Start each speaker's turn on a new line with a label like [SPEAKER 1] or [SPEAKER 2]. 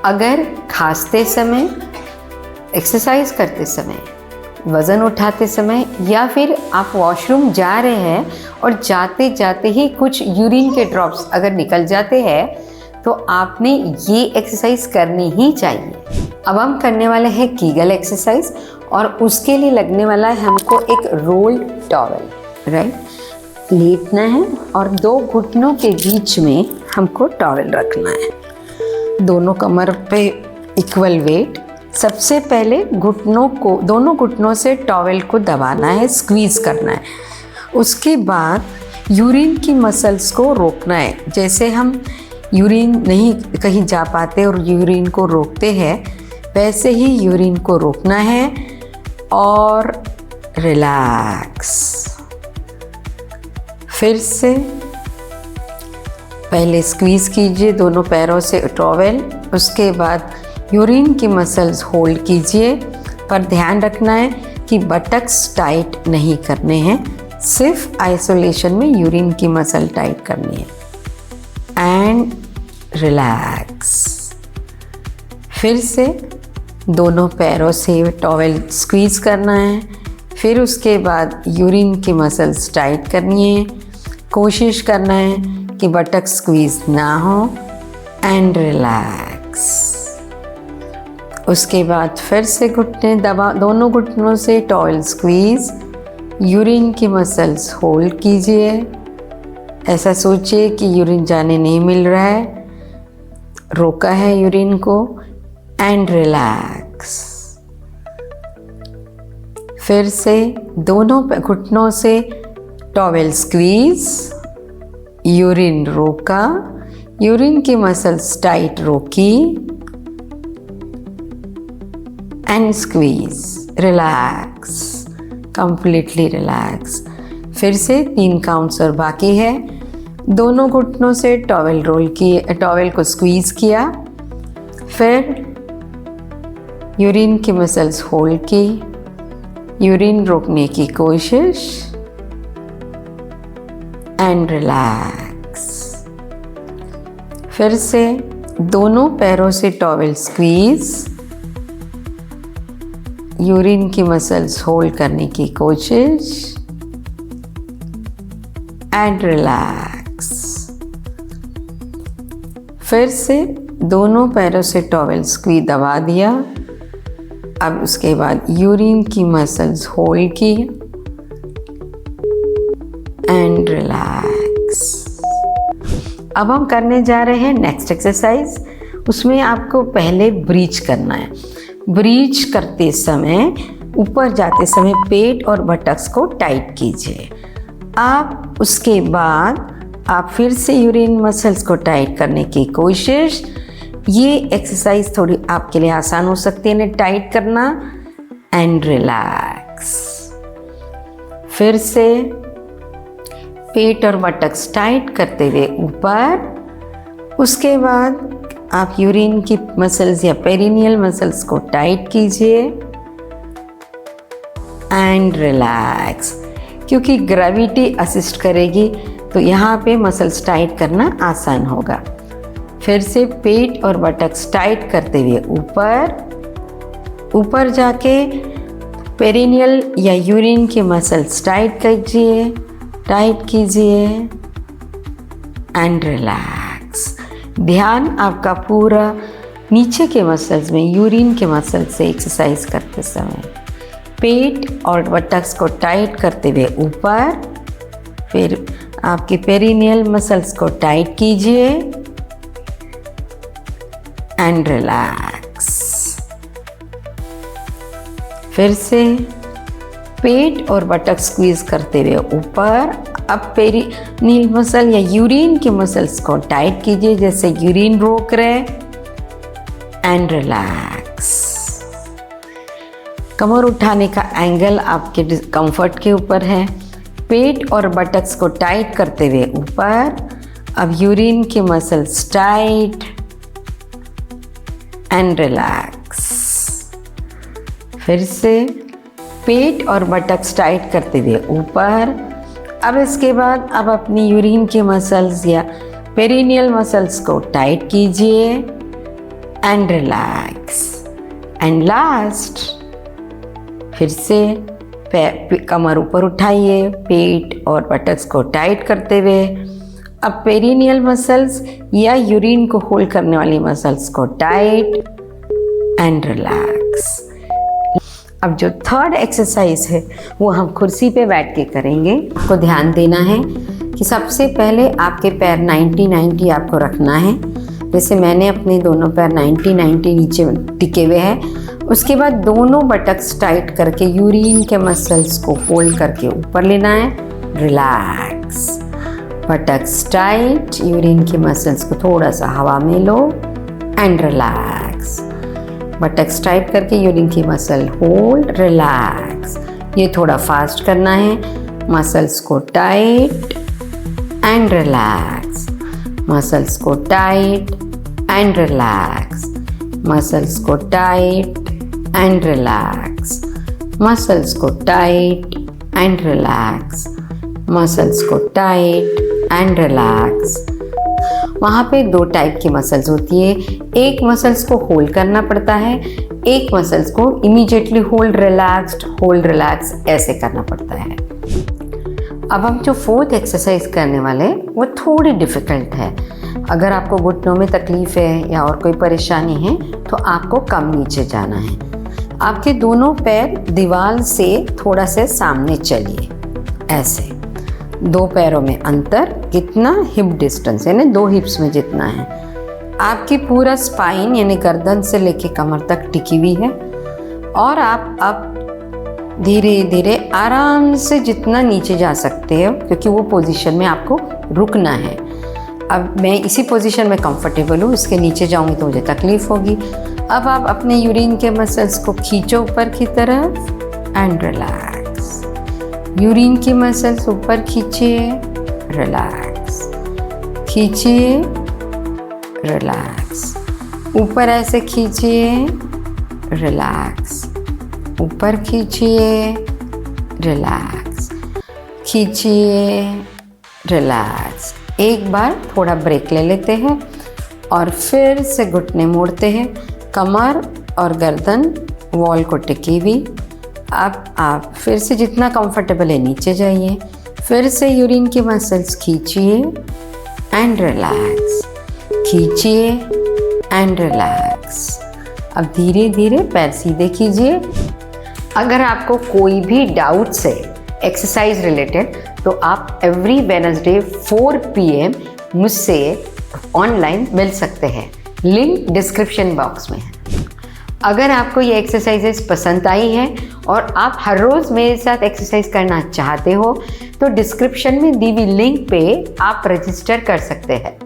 [SPEAKER 1] अगर खांसते समय, एक्सरसाइज करते समय, वज़न उठाते समय या फिर आप वॉशरूम जा रहे हैं और जाते जाते ही कुछ यूरिन के ड्रॉप्स अगर निकल जाते हैं तो आपने ये एक्सरसाइज करनी ही चाहिए। अब हम करने वाले हैं कीगल एक्सरसाइज और उसके लिए लगने वाला है हमको एक रोल्ड टॉवल, राइट। लेटना है और 2 घुटनों के बीच में हमको टॉवल रखना है, दोनों कमर पे इक्वल वेट। सबसे पहले दोनों घुटनों से टॉवल को दबाना है, स्क्वीज करना है। उसके बाद यूरिन की मसल्स को रोकना है। जैसे हम यूरिन नहीं कहीं जा पाते और यूरिन को रोकते हैं, वैसे ही यूरिन को रोकना है और रिलैक्स। फिर से पहले स्क्वीज़ कीजिए दोनों पैरों से टॉवल, उसके बाद यूरिन की मसल्स होल्ड कीजिए। पर ध्यान रखना है कि बटक्स टाइट नहीं करने हैं, सिर्फ आइसोलेशन में यूरिन की मसल टाइट करनी है। And relax. फिर से दोनों पैरों से टॉवल स्क्वीज करना है, फिर उसके बाद यूरिन की मसल्स टाइट करनी है। कोशिश करना है कि बटक स्क्वीज ना हो एंड रिलैक्स। उसके बाद फिर से घुटने दबा, दोनों घुटनों से टॉवल स्क्वीज, यूरिन की मसल्स होल्ड कीजिए। ऐसा सोचिए कि यूरिन जाने नहीं मिल रहा है, रोका है यूरिन को एंड रिलैक्स। फिर से दोनों घुटनों से टॉवल स्क्वीज, यूरिन रोका, यूरिन की मसल्स टाइट रोकी and squeeze, relax, completely relax. फिर से 3 काउंट्स और बाकी है। दोनों घुटनों से टॉवल रोल किए, टॉवल को स्क्वीज किया, फिर यूरिन की मसल्स होल्ड की, यूरिन रोकने की कोशिश एंड रिलैक्स। फिर से दोनों पैरों से टॉवल स्क्वीज, यूरिन की मसल्स होल्ड करने की कोशिश एंड रिलैक्स। फिर से दोनों पैरों से टॉवल स्क्वीज दबा दिया। अब उसके बाद यूरिन की मसल्स होल्ड की एंड रिलैक्स। अब हम करने जा रहे हैं नेक्स्ट एक्सरसाइज। उसमें आपको पहले ब्रीच करना है। ब्रीच करते समय, ऊपर जाते समय पेट और बटक्स को टाइट कीजिए। आप उसके बाद आप फिर से यूरिन मसल्स को टाइट करने की कोशिश। ये एक्सरसाइज थोड़ी आपके लिए आसान हो सकती है, इन्हें टाइट करना एंड रिलैक्स। फिर से पेट और बटक्स टाइट करते हुए ऊपर। उसके बाद आप यूरिन की मसल्स या पेरिनियल मसल्स को टाइट कीजिए एंड रिलैक्स। क्योंकि ग्रेविटी असिस्ट करेगी तो यहाँ पे मसल्स टाइट करना आसान होगा। फिर से पेट और बटक्स टाइट करते हुए ऊपर जाके पेरिनियल या यूरिन की मसल्स टाइट कीजिए एंड रिलैक्स। ध्यान आपका पूरा नीचे के मसल्स में, यूरिन के मसल से एक्सरसाइज करते समय। पेट और बटक्स को टाइट करते हुए ऊपर, फिर आपके पेरिनियल मसल्स को टाइट कीजिए एंड रिलैक्स। फिर से पेट और बटक स्क्वीज करते हुए ऊपर। अब पेरिनियल मसल या यूरिन के मसल्स को टाइट कीजिए जैसे यूरिन रोक रहे एंड रिलैक्स। कमर उठाने का एंगल आपके कंफर्ट के ऊपर है। पेट और बटक्स को टाइट करते हुए ऊपर। अब यूरिन के मसल्स टाइट एंड रिलैक्स। फिर से पेट और बटक्स टाइट करते हुए ऊपर। अब इसके बाद अब अपनी यूरिन के मसल्स या पेरिनियल मसल्स को टाइट कीजिए एंड रिलैक्स। एंड लास्ट, फिर से कमर ऊपर उठाइए, पेट और बटक्स को टाइट करते हुए। अब पेरिनियल मसल्स या यूरिन को होल्ड करने वाली मसल्स को टाइट एंड रिलैक्स। अब जो थर्ड एक्सरसाइज है वो हम कुर्सी पे बैठ के करेंगे। आपको ध्यान देना है कि सबसे पहले आपके पैर 90-90 आपको रखना है। जैसे मैंने अपने दोनों पैर 90-90 नीचे टिके हुए हैं। उसके बाद दोनों बटक्स टाइट करके यूरिन के मसल्स को होल्ड करके ऊपर लेना है, रिलैक्स। बटक्स टाइट, यूरिन के मसल्स को थोड़ा सा हवा में लो एंड रिलैक्स। बटक्स टाइट करके यूरिन की मसल होल्ड, रिलैक्स। ये थोड़ा फास्ट करना है। मसल्स को टाइट एंड रिलैक्स, मसल्स को टाइट एंड रिलैक्स, मसल्स को टाइट एंड रिलैक्स, मसल्स को टाइट एंड रिलैक्स, मसल्स को टाइट एंड रिलैक्स। वहाँ पे दो टाइप की मसल्स होती है। एक मसल्स को होल्ड करना पड़ता है, एक मसल्स को इमीडिएटली होल्ड रिलैक्स ऐसे करना पड़ता है। अब हम जो फोर्थ एक्सरसाइज करने वाले हैं वो थोड़ी डिफ़िकल्ट है। अगर आपको घुटनों में तकलीफ़ है या और कोई परेशानी है तो आपको कम नीचे जाना है। आपके दोनों पैर दीवार से थोड़ा से सामने चलिए, ऐसे। दो पैरों में अंतर कितना, हिप डिस्टेंस यानी 2 हिप्स में जितना है। आपकी पूरा स्पाइन यानी गर्दन से लेके कमर तक टिकी हुई है। और आप अब धीरे धीरे आराम से जितना नीचे जा सकते हो, क्योंकि वो पोजीशन में आपको रुकना है। अब मैं इसी पोजीशन में कंफर्टेबल हूँ, इसके नीचे जाऊँगी तो मुझे तकलीफ़ होगी। अब आप अपने यूरिन के मसल्स को खींचो ऊपर की तरफ एंड रिलैक्स। यूरिन की मसल्स ऊपर खींचिए, रिलैक्स, खींचिए, रिलैक्स, ऊपर ऐसे खींचिए, रिलैक्स, ऊपर खींचिए, रिलैक्स, खींचिए, रिलैक्स। एक बार थोड़ा ब्रेक ले लेते हैं और फिर से घुटने मोड़ते हैं, कमर और गर्दन वॉल को टिकी हुई। अब आप फिर से जितना कंफर्टेबल है नीचे जाइए, फिर से यूरिन की मसल्स खींचिए एंड रिलैक्स, खींचिए एंड रिलैक्स। अब धीरे धीरे पैर सीधे कीजिए। अगर आपको कोई भी डाउट्स है एक्सरसाइज रिलेटेड तो आप एवरी वेडनेसडे 4 PM मुझसे ऑनलाइन मिल सकते हैं। लिंक डिस्क्रिप्शन बॉक्स में है। अगर आपको ये एक्सरसाइजेस पसंद आई हैं और आप हर रोज़ मेरे साथ एक्सरसाइज करना चाहते हो तो डिस्क्रिप्शन में दी हुई लिंक पे आप रजिस्टर कर सकते हैं।